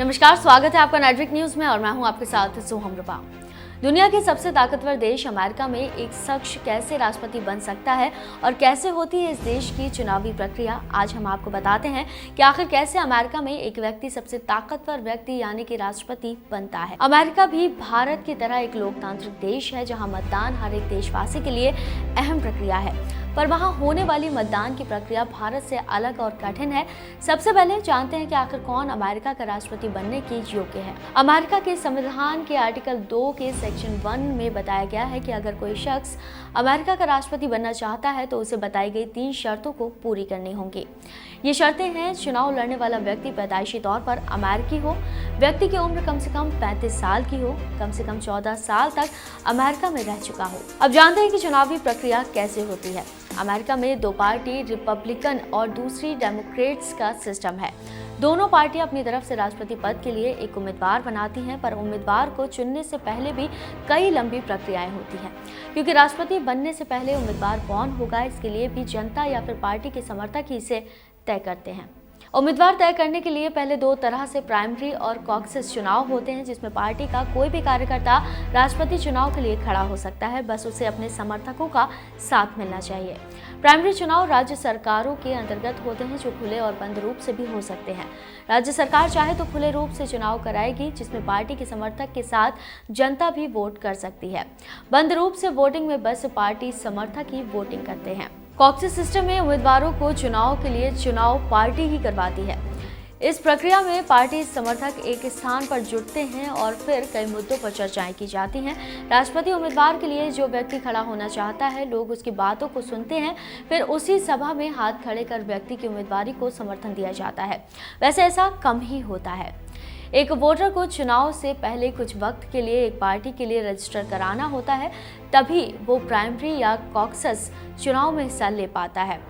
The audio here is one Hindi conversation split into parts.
नमस्कार, स्वागत है आपका नेटवर्क न्यूज में और मैं हूं आपके साथ सोहम रूपा। दुनिया के सबसे ताकतवर देश अमेरिका में एक शख्स कैसे राष्ट्रपति बन सकता है और कैसे होती है इस देश की चुनावी प्रक्रिया, आज हम आपको बताते हैं कि आखिर कैसे अमेरिका में एक व्यक्ति सबसे ताकतवर व्यक्ति यानी कि राष्ट्रपति बनता है। अमेरिका भी भारत की तरह एक लोकतांत्रिक देश है जहां मतदान हर एक देशवासी के लिए अहम प्रक्रिया है, पर वहां होने वाली मतदान की प्रक्रिया भारत से अलग और कठिन है। सबसे पहले जानते हैं कि आखिर कौन अमेरिका का राष्ट्रपति बनने के योग्य है। अमेरिका के संविधान के आर्टिकल 2 के सेक्शन 1 में बताया गया है कि अगर कोई शख्स अमेरिका का राष्ट्रपति बनना चाहता है तो उसे बताई गई 3 शर्तों को पूरी करनी होंगी। ये शर्तें हैं: चुनाव लड़ने वाला व्यक्ति पैदाइशी तौर पर अमेरिकी हो, व्यक्ति की उम्र कम से कम 35 साल की हो, कम से कम 14 साल तक अमेरिका में रह चुका हो। अब जानते हैं कि चुनावी प्रक्रिया कैसे होती है। अमेरिका में 2 पार्टी, रिपब्लिकन और दूसरी डेमोक्रेट्स का सिस्टम है। दोनों पार्टियां अपनी तरफ से राष्ट्रपति पद के लिए एक उम्मीदवार बनाती हैं, पर उम्मीदवार को चुनने से पहले भी कई लंबी प्रक्रियाएं होती हैं, क्योंकि राष्ट्रपति बनने से पहले उम्मीदवार कौन होगा इसके लिए भी जनता या फिर पार्टी के समर्थक ही इसे तय करते हैं। उम्मीदवार तय करने के लिए पहले 2 तरह से प्राइमरी और कॉकसिस चुनाव होते हैं, जिसमें पार्टी का कोई भी कार्यकर्ता राष्ट्रपति चुनाव के लिए खड़ा हो सकता है, बस उसे अपने समर्थकों का साथ मिलना चाहिए। प्राइमरी चुनाव राज्य सरकारों के अंतर्गत होते हैं, जो खुले और बंद रूप से भी हो सकते हैं। राज्य सरकार चाहे तो खुले रूप से चुनाव कराएगी, जिसमें पार्टी के समर्थक के साथ जनता भी वोट कर सकती है। बंद रूप से वोटिंग में बस पार्टी समर्थक ही वोटिंग करते हैं। कॉकसिस सिस्टम में उम्मीदवारों को चुनाव के लिए चुनाव पार्टी ही करवाती है। इस प्रक्रिया में पार्टी समर्थक एक स्थान पर जुटते हैं और फिर कई मुद्दों पर चर्चाएं की जाती हैं। राष्ट्रपति उम्मीदवार के लिए जो व्यक्ति खड़ा होना चाहता है, लोग उसकी बातों को सुनते हैं, फिर उसी सभा में हाथ खड़े कर व्यक्ति की उम्मीदवारी को समर्थन दिया जाता है। वैसे ऐसा कम ही होता है। एक वोटर को चुनाव से पहले कुछ वक्त के लिए एक पार्टी के लिए रजिस्टर कराना होता है, तभी वो प्राइमरी या कॉकसिस चुनाव में हिस्सा ले पाता है।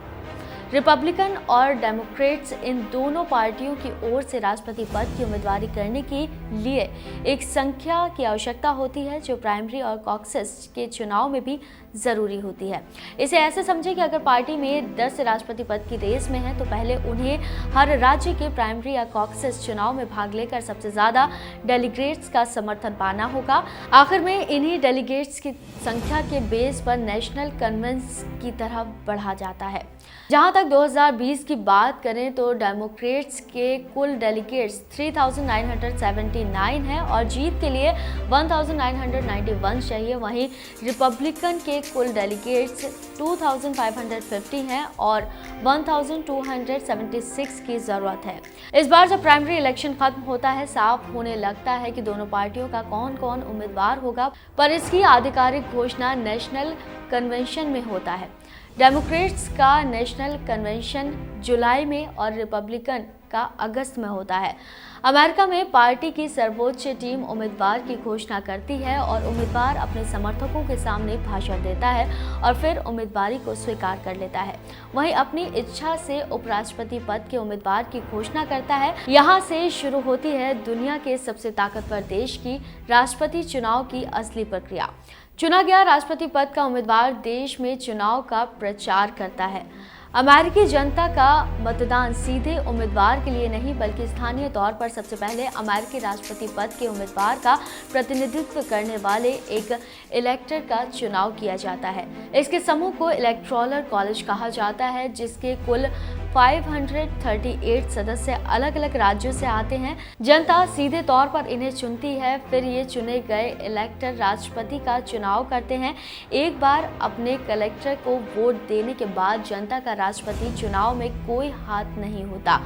रिपब्लिकन और डेमोक्रेट्स इन दोनों पार्टियों की ओर से राष्ट्रपति पद की उम्मीदवारी करने के लिए एक संख्या की आवश्यकता होती है, जो प्राइमरी और कॉकसिस के चुनाव में भी जरूरी होती है। इसे ऐसे समझें कि अगर पार्टी में 10 राष्ट्रपति पद की रेस में है तो पहले उन्हें हर राज्य के प्राइमरी या कॉकसिस चुनाव में भाग लेकर सबसे ज्यादा डेलीगेट्स का समर्थन पाना होगा। आखिर में इन्हीं डेलीगेट्स की संख्या के बेस पर नेशनल कन्वेंशन की तरफ बढ़ा जाता है। जहां तक 2020 की बात करें तो डेमोक्रेट्स के कुल डेलीगेट्स 3979 हैं और जीत के लिए 1991 चाहिए। वहीं रिपब्लिकन के कुल डेलीगेट्स 2550 हैं और 1276 की जरूरत है। इस बार जब प्राइमरी इलेक्शन खत्म होता है, साफ होने लगता है कि दोनों पार्टियों का कौन कौन उम्मीदवार होगा, पर इसकी आधिकारिक घोषणा नेशनल कन्वेंशन में होता है। डेमोक्रेट्स का नेशनल कन्वेंशन जुलाई में और रिपब्लिकन का अगस्त में होता है। अमेरिका में पार्टी की सर्वोच्च टीम उम्मीदवार की घोषणा करती है और उम्मीदवार अपने समर्थकों के सामने भाषण देता है और फिर उम्मीदवारी को स्वीकार कर लेता है। वहीं अपनी इच्छा से उपराष्ट्रपति पद के उम्मीदवार की घोषणा करता है। यहाँ से शुरू होती है दुनिया के सबसे ताकतवर देश की राष्ट्रपति चुनाव की असली प्रक्रिया। चुना गया राष्ट्रपति पद का उम्मीदवार देश में चुनाव का प्रचार करता है। अमेरिकी जनता का मतदान सीधे उम्मीदवार के लिए नहीं बल्कि स्थानीय तौर पर सबसे पहले अमेरिकी राष्ट्रपति पद के उम्मीदवार का प्रतिनिधित्व करने वाले एक इलेक्टर का चुनाव किया जाता है। इसके समूह को इलेक्टोरल कॉलेज कहा जाता है, जिसके कुल 538 सदस्य अलग अलग राज्यों से आते हैं। जनता सीधे तौर पर इन्हें चुनती है, फिर ये चुने गए इलेक्टर राष्ट्रपति का चुनाव करते हैं। एक बार अपने कलेक्टर को वोट देने के बाद जनता का राष्ट्रपति चुनाव में कोई हाथ नहीं होता।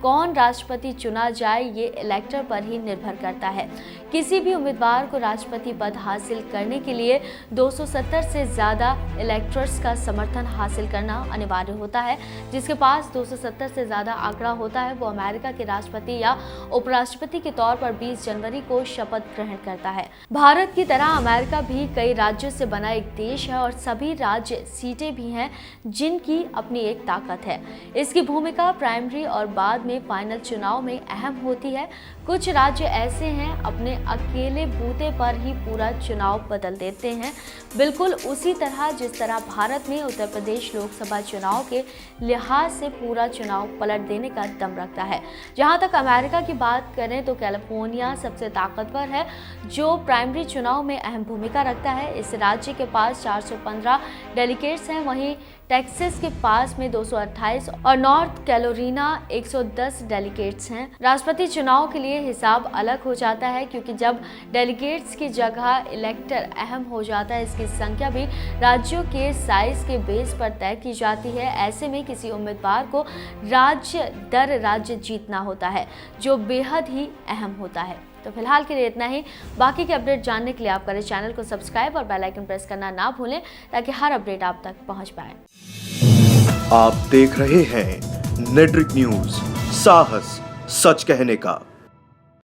कौन राष्ट्रपति चुना जाए ये इलेक्टर पर ही निर्भर करता है। किसी भी उम्मीदवार को राष्ट्रपति पद हासिल करने के लिए 270 से ज़्यादा इलेक्टर्स का समर्थन हासिल करना अनिवार्य होता है। जिसके पास 270 से ज़्यादा आंकड़ा होता है वो अमेरिका के राष्ट्रपति या उपराष्ट्रपति के तौर पर 20 जनवरी को शपथ ग्रहण करता है। भारत की तरह अमेरिका भी कई राज्यों से बना एक देश है और सभी राज्य सीटें भी हैं जिनकी अपनी एक ताकत है। इसकी भूमिका प्राइमरी और बाद में में फाइनल चुनाव में अहम होती है। कुछ राज्य ऐसे हैं अपने अकेले बूते पर ही पूरा चुनाव बदल देते हैं, बिल्कुल उसी तरह जिस तरह भारत में उत्तर प्रदेश लोकसभा चुनाव के लिहाज से पूरा चुनाव पलट देने का दम रखता है। जहां तक अमेरिका की बात करें तो कैलिफोर्निया सबसे ताकतवर है, जो प्राइमरी चुनाव में अहम भूमिका रखता है। इस राज्य के पास 415 डेलीगेट्स हैं, वहीं टेक्सास के पास में 228 और नॉर्थ कैरोलिना 110 डेलीगेट्स हैं। राष्ट्रपति चुनाव के लिए हिसाब अलग हो जाता है, क्योंकि जब डेलीगेट्स की जगह इलेक्टर अहम हो जाता है, इसकी संख्या भी राज्यों के साइज के बेस पर तय की जाती है। ऐसे में किसी उम्मीदवार को राज्य दर राज्य जीतना होता है, जो बेहद ही अहम होता है। तो फिलहाल के लिए इतना ही। बाकी के अपडेट जानने के लिए आप करें चैनल को सब्सक्राइब और बेल आइकन प्रेस करना ना भूलें, ताकि हर अपडेट आप तक पहुंच पाए। आप देख रहे हैं नेट्रिक न्यूज, साहस सच कहने का।